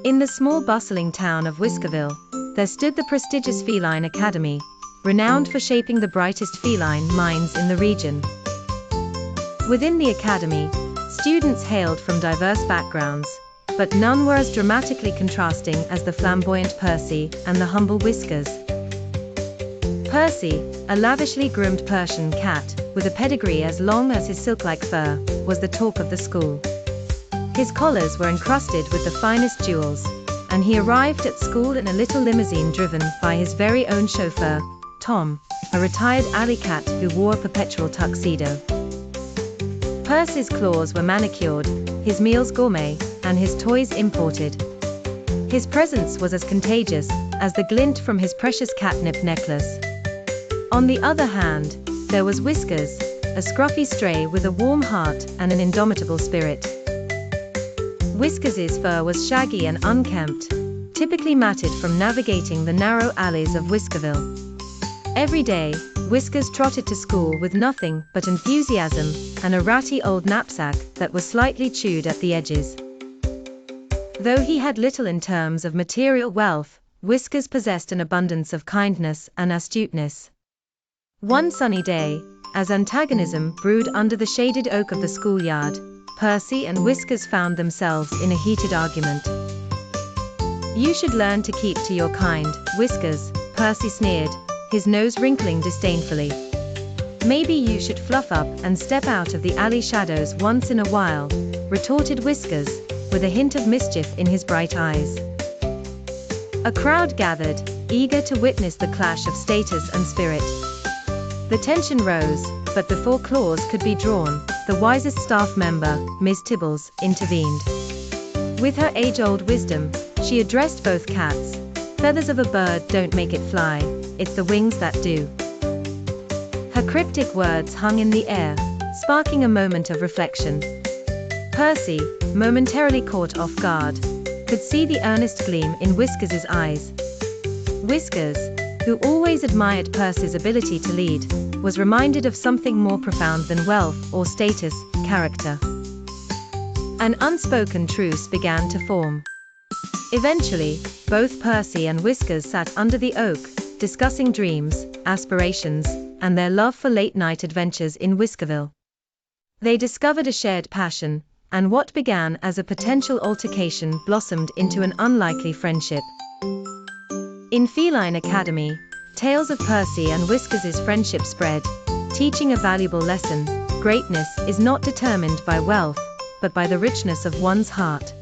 In the small bustling town of Whiskerville, there stood the prestigious Feline Academy, renowned for shaping the brightest feline minds in the region. Within the academy, students hailed from diverse backgrounds, but none were as dramatically contrasting as the flamboyant Percy and the humble Whiskers. Percy, a lavishly groomed Persian cat, with a pedigree as long as his silk-like fur, was the talk of the school. His collars were encrusted with the finest jewels, and he arrived at school in a little limousine driven by his very own chauffeur, Tom, a retired alley cat who wore a perpetual tuxedo. Percy's claws were manicured, his meals gourmet, and his toys imported. His presence was as contagious as the glint from his precious catnip necklace. On the other hand, there was Whiskers, a scruffy stray with a warm heart and an indomitable spirit. Whiskers's fur was shaggy and unkempt, typically matted from navigating the narrow alleys of Whiskerville. Every day, Whiskers trotted to school with nothing but enthusiasm and a ratty old knapsack that was slightly chewed at the edges. Though he had little in terms of material wealth, Whiskers possessed an abundance of kindness and astuteness. One sunny day, as antagonism brewed under the shaded oak of the schoolyard, Percy and Whiskers found themselves in a heated argument. "You should learn to keep to your kind, Whiskers," Percy sneered, his nose wrinkling disdainfully. "Maybe you should fluff up and step out of the alley shadows once in a while," retorted Whiskers, with a hint of mischief in his bright eyes. A crowd gathered, eager to witness the clash of status and spirit. The tension rose, but before claws could be drawn, the wisest staff member, Miss Tibbles, intervened. With her age-old wisdom, she addressed both cats. "Feathers of a bird don't make it fly, it's the wings that do." Her cryptic words hung in the air, sparking a moment of reflection. Percy, momentarily caught off guard, could see the earnest gleam in Whiskers's eyes. Whiskers, who always admired Percy's ability to lead, was reminded of something more profound than wealth or status: character. An unspoken truce began to form. Eventually, both Percy and Whiskers sat under the oak, discussing dreams, aspirations, and their love for late-night adventures in Whiskerville. They discovered a shared passion, and what began as a potential altercation blossomed into an unlikely friendship. In Feline Academy, tales of Percy and Whiskers' friendship spread, teaching a valuable lesson: greatness is not determined by wealth, but by the richness of one's heart.